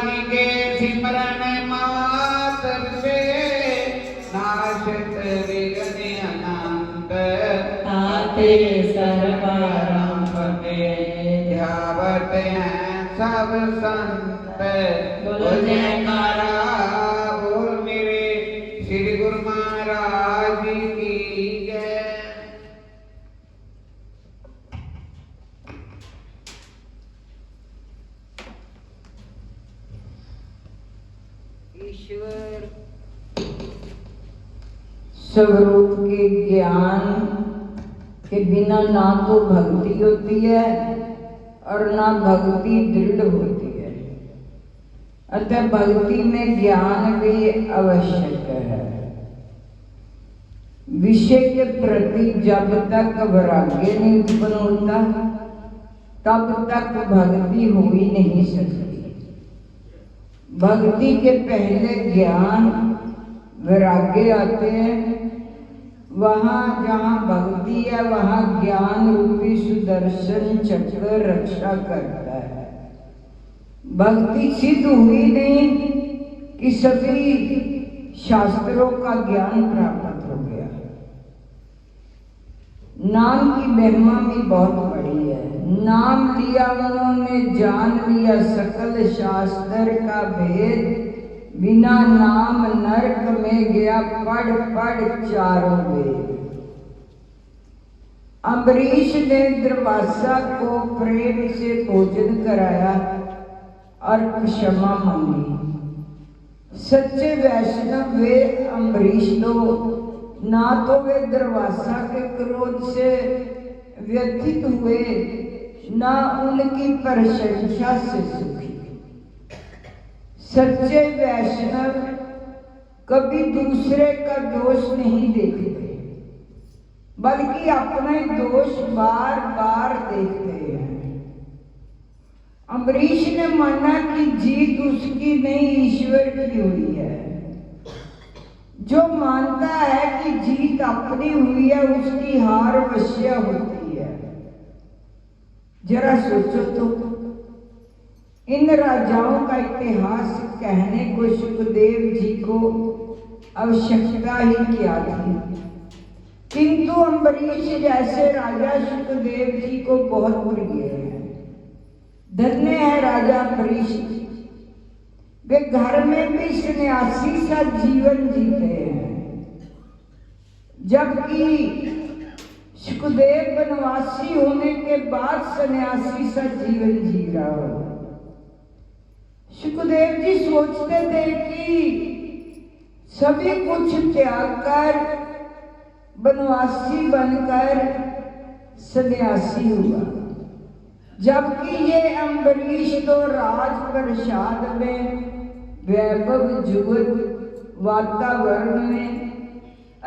ज्ञानी के सिमरन मात्र से नाशत विघ्न अनंत ताते सर्वारंभ में ध्यावत हैं सब संत। बोलो जयकारा। बोल मेरे श्री गुरु महाराज की जय। ईश्वर स्वरूप के ज्ञान के बिना ना तो भक्ति होती है और ना भक्ति दृढ़ होती है। अतः भक्ति में ज्ञान भी आवश्यक है। विषय के प्रति जब तक वैराग्य नहीं उत्पन्न होता तब तक भक्ति हो ही नहीं सकती। भक्ति के पहले ज्ञान वैराग्य आते हैं। वहाँ जहाँ भक्ति है वहाँ ज्ञान रूपी सुदर्शन चक्र रक्षा करता है। भक्ति सिद्ध हुई नहीं कि सभी शास्त्रों का ज्ञान प्राप्त हो गया। नाम की महिमा भी बहुत बड़ी है। नाम लिया उन्होंने जान लिया सकल शास्त्र का भेद। बिना नाम नरक में गया पढ़ पढ़ चारों वेद। अम्बरीश ने दुर्वासा को प्रेम से भोजन कराया और क्षमा मांगी। सच्चे वैष्णव वे अम्बरीश तो ना तो वे दुर्वासा के क्रोध से व्यथित हुए ना उनकी प्रशंसा से सुखी। सच्चे वैष्णव कभी दूसरे का दोष नहीं देखते बल्कि अपना दोष बार बार देखते हैं। अम्बरीश ने माना कि जीत उसकी नहीं ईश्वर की हुई है। जो मानता है कि जीत अपनी हुई है उसकी हार अवश्य होती है। जरा सोचो तो इन राजाओं का इतिहास कहने को सुखदेव जी को आवश्यकता ही क्या थी, किंतु अम्बरीश जैसे राजा सुखदेव जी को बहुत प्रिय है। धन्य है राजा अम्बरीश। वे घर में भी सन्यासी सा जीवन जीते हैं जबकि सुखदेव वनवासी होने के बाद सन्यासी सा जीवन जी रहा हो। सुखदेव जी सोचते थे कि सभी कुछ त्याग कर वनवासी बनकर सन्यासी हुआ, जबकि ये अम्बरीश तो राजप्रसाद में वैभव जुगत वातावरण में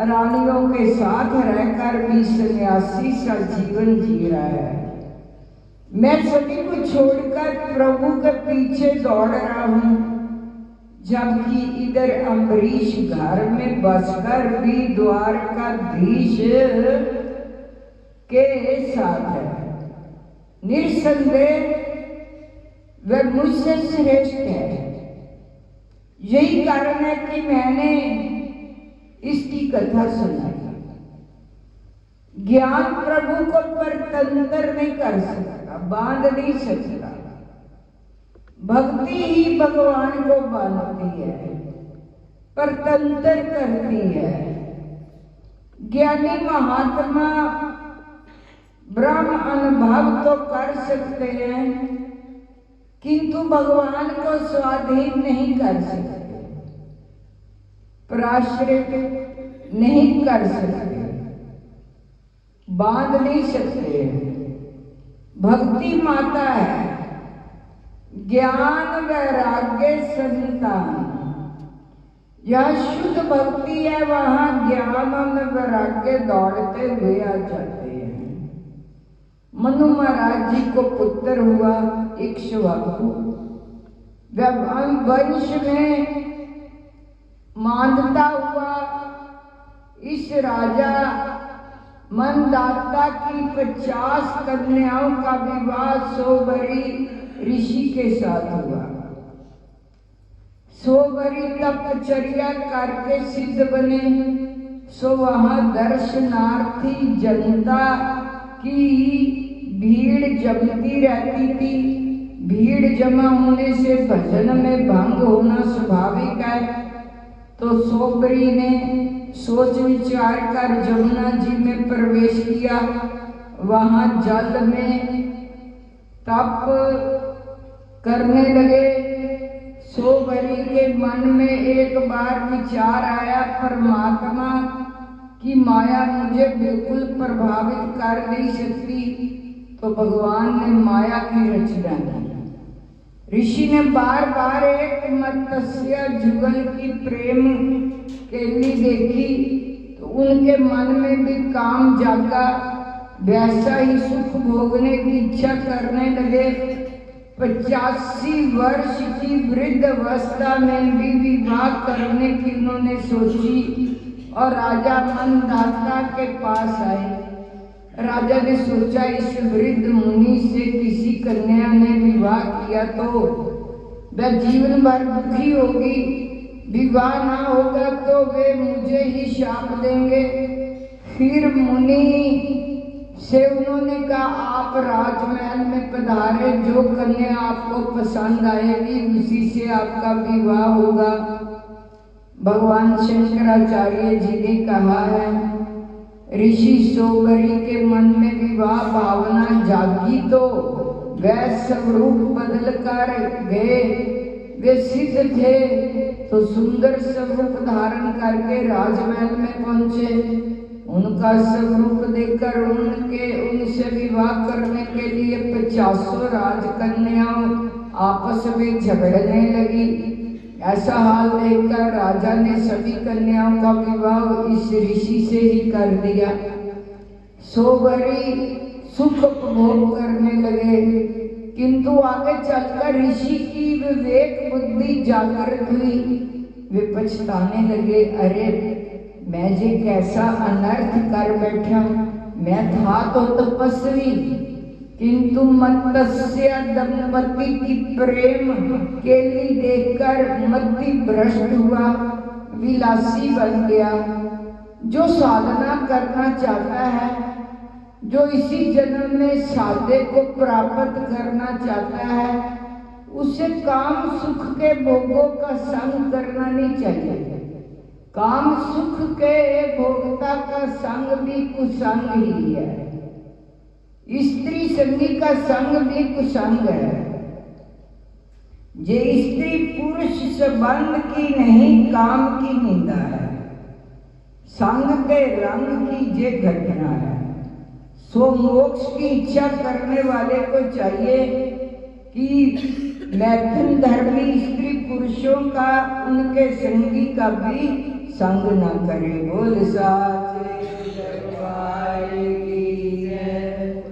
रानियों के साथ रहकर भी सन्यासी सा जीवन जी रहा है। मैं सभी को छोड़कर प्रभु के पीछे दौड़ रहा हूं, जबकि इधर अम्बरीश घर में बसकर भी द्वारकाधीश के साथ है। निस्संदेह वह मुझसे श्रेष्ठ है। यही कारण है कि मैंने इसकी कथा सुनाई। ज्ञान प्रभु को परतंत्र नहीं कर सकता, बांध नहीं सकता। भक्ति ही भगवान को बांधती है, परतंत्र करती है। ज्ञानी महात्मा ब्रह्म अनुभव तो कर सकते हैं किंतु भगवान को स्वाधीन नहीं कर सकते, पराश्रित नहीं कर सकते, बांध नहीं सकते। भक्ति माता है, ज्ञान वैराग्य संतान। यह शुद्ध भक्ति है, वहां ज्ञान और वैराग्य दौड़ते हुए आ जाते हैं। मनु महाराज जी को पुत्र हुआ इक्ष्वाकु। वंश में मानता हुआ इस राजा मनदाता की 50 कन्याओं का विवाह 100 ऋषि के साथ हुआ। सो बरी तपचर्या करके सिद्ध बने। सो वहां दर्शनार्थी जनता की भीड़ जमती रहती थी। भीड़ जमा होने से भजन में भंग होना स्वाभाविक है। तो सोबरी ने सोच विचार कर जमुना जी में प्रवेश किया। वहां जल में तप करने लगे। सोबरी के मन में एक बार विचार आया, परमात्मा की माया मुझे बिल्कुल प्रभावित कर नहीं सकती। तो भगवान ने माया की रचना की। ऋषि ने बार बार एक मत्स्य जुगल की प्रेम केली देखी तो उनके मन में भी काम जागा। वैसा ही सुख भोगने की इच्छा करने लगे। 85 वर्ष की वृद्ध अवस्था में भी विवाह करने की उन्होंने सोची और राजा मनदाता के पास आए। राजा ने सोचा इस वृद्ध मुनि से किसी कन्या ने विवाह किया तो वह जीवन भर दुखी होगी। विवाह ना होगा तो वे मुझे ही शाप देंगे। फिर मुनि से उन्होंने कहा, आप राजमहल में पधारे, जो कन्या आपको पसंद आएगी उसी से आपका विवाह होगा। भगवान शंकराचार्य जी ने कहा है, ऋषि सोबरी के मन में विवाह भावना जागी तो वह स्वरूप बदल कर गए। वे सिद्ध थे तो सुंदर स्वरूप धारण करके राजमहल में पहुंचे। उनका स्वरूप देखकर उनसे विवाह करने के लिए 50 राजकन्याओं आपस में झगड़ने लगी। ऐसा हाल देखकर राजा ने सभी कन्याओं का विवाह इस ऋषि से ही कर दिया। सोबरी सुख उपभोग करने लगे, किंतु आगे चलकर ऋषि की विवेक बुद्धि जागृत हुई। वे पछताने लगे, अरे मैं जे कैसा अनर्थ कर बैठा। मैं था तो तपस्वी, किंतु मत्स्य दंपति की प्रेम केली देखकर मति भ्रष्ट हुआ, विलासी बन गया। जो साधना करना चाहता है, जो इसी जन्म में साधे को प्राप्त करना चाहता है, उसे काम सुख के भोगों का संग करना नहीं चाहिए। काम सुख के भोगता का संग भी कुसंग ही है। स्त्री संगी का संग भी कुसंग है। जे स्त्री पुरुष संबंध की नहीं, काम की निंदा है। संग के रंग की जे घटना है। सो मोक्ष की इच्छा करने वाले को चाहिए कि मैथुन धर्मी स्त्री पुरुषों का, उनके संगी का भी संग न करे। बोल साचे दरबार की जय,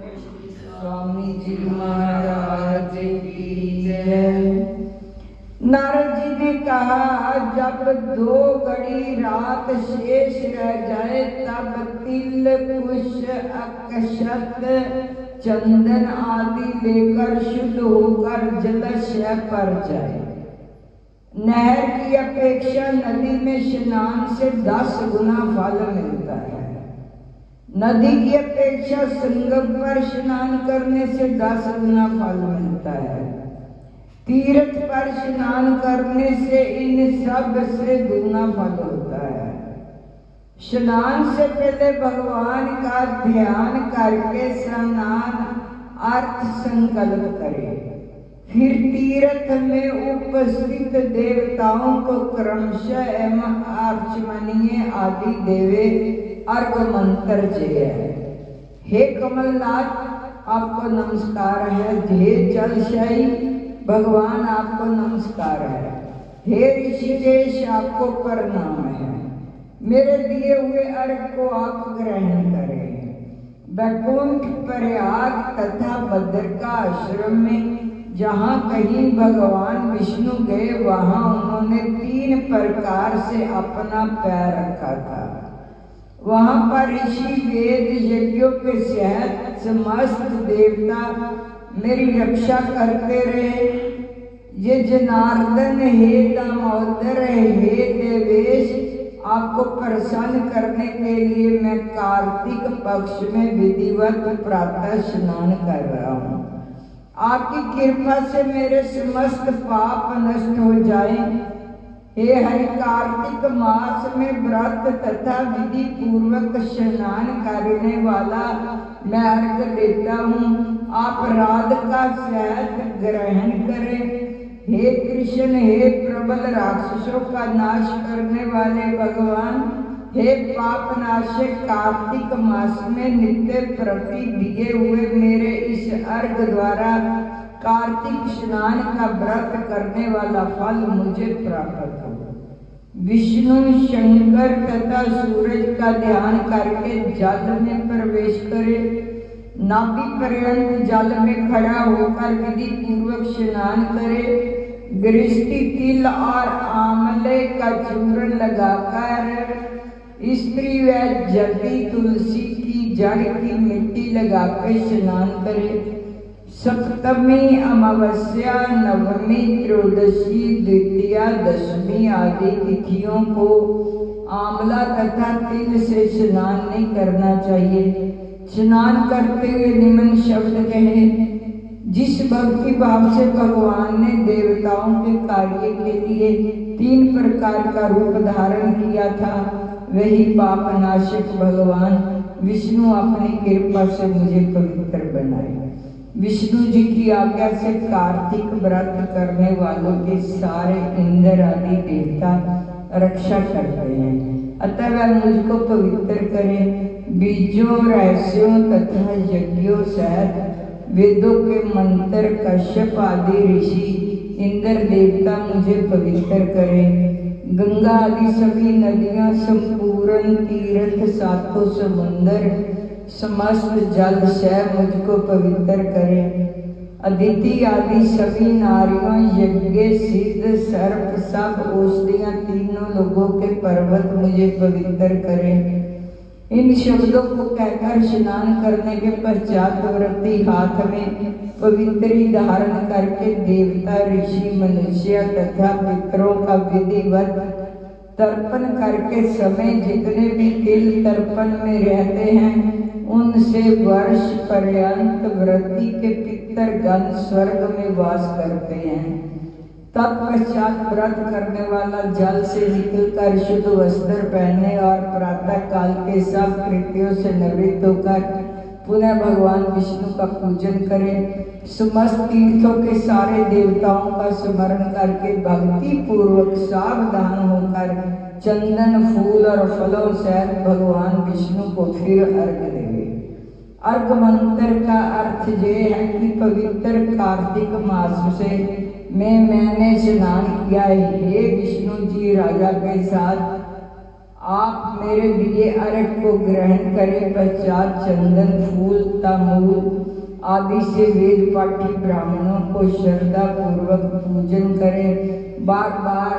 स्वामी जी महाराज की जय। नारद जी ने कहा, जब 2 घड़ी रात शेष रह जाए तब तिल कुश अक्षत चंदन आदि लेकर शुद्ध होकर जलाशय पर जाए। नहर की अपेक्षा नदी में स्नान से 10 गुना फल मिलता है। नदी की अपेक्षा संगम पर स्नान करने से 10 गुना फल मिलता है। तीर्थ पर स्नान करने से इन सब से दुगना फल होता है। स्नान से पहले भगवान का ध्यान करके स्नान अर्थ संकल्प करें। फिर तीर्थ में उपस्थित देवताओं को क्रमशः एवं आचमनीय आदि देवे अर्घ मंत्र जय। हे कमलनाथ, आपको नमस्कार है। हे जलशाही भगवान, आपको नमस्कार है। हे ऋषिकेश, आपको प्रणाम है। मेरे दिए हुए अर्घ को आप ग्रहण करें। वैकुंठ, प्रयाग तथा बद्रिका आश्रम में जहाँ कहीं भगवान विष्णु गए, वहाँ उन्होंने 3 प्रकार से अपना पैर रखा था। वहाँ पर ऋषि वेद यज्ञों के सहित समस्त देवता मेरी रक्षा करते रहे। ये जनार्दन हे दामोदर हे देवेश, आपको प्रसन्न करने के लिए मैं कार्तिक पक्ष में विधिवत प्रातः स्नान कर रहा हूँ। आपकी कृपा से मेरे समस्त पाप नष्ट हो जाएं। हे हरि, कार्तिक मास में व्रत तथा विधि पूर्वक स्नान करने वाला मैं अर्घ देता हूँ। आप राध का शहद ग्रहण करें। हे कृष्ण, हे प्रबल राक्षसों का नाश करने वाले भगवान, हे पाप नाशक, कार्तिक मास में नित्य प्रति दिए हुए मेरे इस अर्घ द्वारा कार्तिक स्नान का व्रत करने वाला फल मुझे प्राप्त हो। विष्णु, शंकर तथा सूरज का ध्यान करके जल में प्रवेश करे। नाभि पर्यंत जल में खड़ा होकर विधि पूर्वक स्नान करे। गृहस्थी तिल और आंवले का चूर्ण लगाकर स्त्री व जटी तुलसी की जड़ की मिट्टी लगाकर स्नान करे। सप्तमी, अमावस्या, नवमी, त्रयोदशी, द्वितीया, दशमी आदि तिथियों को आंवला तथा तिल से स्नान नहीं करना चाहिए। स्नान करते हुए निम्न शब्द कहें। जिस भक्ति भाव से भगवान ने देवताओं के कार्य के लिए 3 प्रकार का रूप धारण किया था, वही पाप नाशक भगवान विष्णु अपनी कृपा से मुझे पवित्र बनाए। विष्णु जी की आज्ञा से कार्तिक व्रत करने वालों के सारे इंद्र आदि देवता रक्षा करते हैं, अतः वह मुझको पवित्र करें। बीजों, रहस्यों तथा यज्ञों सहित वेदों के मंत्र कश्यप आदि ऋषि इंद्र देवता मुझे पवित्र करें। गंगा आदि सभी नदियां, संपूर्ण तीर्थ, सातों समुंदर, समस्त जल से मुझको पवित्र करें। अदिति आदि सभी नारियों, यज्ञ, सिद्ध, सर्प, सब औषधियां, तीनों लोगों के पर्वत मुझे पवित्र करें। इन शब्दों को कहकर स्नान करने के पश्चात व्रती हाथ में पवित्री धारण करके देवता, ऋषि, मनुष्य तथा पितरों का विधिवत तर्पण करके समय जितने भी तिल तर्पण में रहते हैं उनसे वर्ष पर्यंत व्रती के पितरगण स्वर्ग में वास करते हैं। तत्पश्चात व्रत करने वाला जल से निकलकर शुद्ध वस्त्र पहनने और प्रातः काल के सब कृत्यों से निवृत्त होकर पुनः भगवान विष्णु का पूजन करें। समस्त तीर्थों के सारे देवताओं का स्मरण करके भक्ति पूर्वक सावधान होकर चंदन, फूल और फलों से भगवान विष्णु को फिर अर्घ देंगे। अर्घ मंत्र का अर्थ ये है कि पवित्र कार्तिक मास से मैंने स्नान किया है। हे विष्णु जी, राजा के साथ आप मेरे दिए अर्घ को ग्रहण करें। पश्चात चंदन, फूल, तांबूल आदि से वेद पाठी ब्राह्मणों को श्रद्धा पूर्वक पूजन करें। बार बार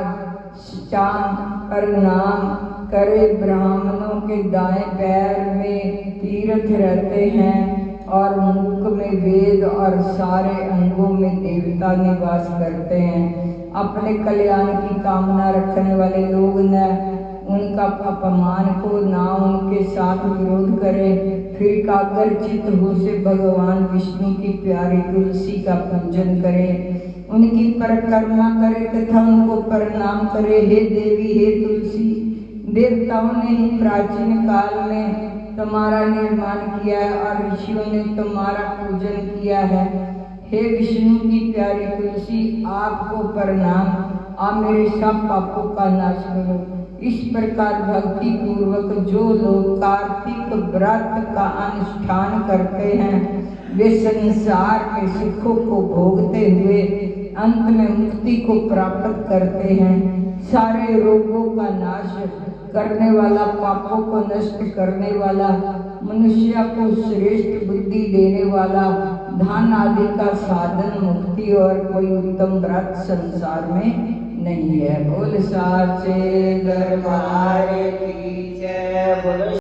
साष्टांग प्रणाम करें। ब्राह्मणों के दाएं पैर में तीर्थ रहते हैं और मुख में वेद और सारे अंगों में देवता निवास करते हैं। अपने कल्याण की कामना रखने वाले लोग न उनका अपमान को ना उनके साथ विरोध करें। फिर कागरचित हो से भगवान विष्णु की प्यारी तुलसी का पूजन करें, उनकी परिक्रमा करें तथा उनको प्रणाम करें। हे देवी, हे तुलसी, देवताओं ने ही प्राचीन काल में तुम्हारा निर्माण किया है और ऋषियों ने तुम्हारा पूजन किया है। हे विष्णु की प्यारी तुलसी, आपको प्रणाम। आप मेरे सब पापों का नाश करो। इस प्रकार भक्ति पूर्वक जो लोग कार्तिक व्रत का अनुष्ठान करते हैं वे संसार के सुखों को भोगते हुए अंत में मुक्ति को प्राप्त करते हैं। सारे रोगों का नाश करने वाला, पापों को नष्ट करने वाला, मनुष्य को श्रेष्ठ बुद्धि देने वाला, धन आदि का साधन, मुक्ति और कोई उत्तम व्रत संसार में नहीं है। बोल साचे दरबार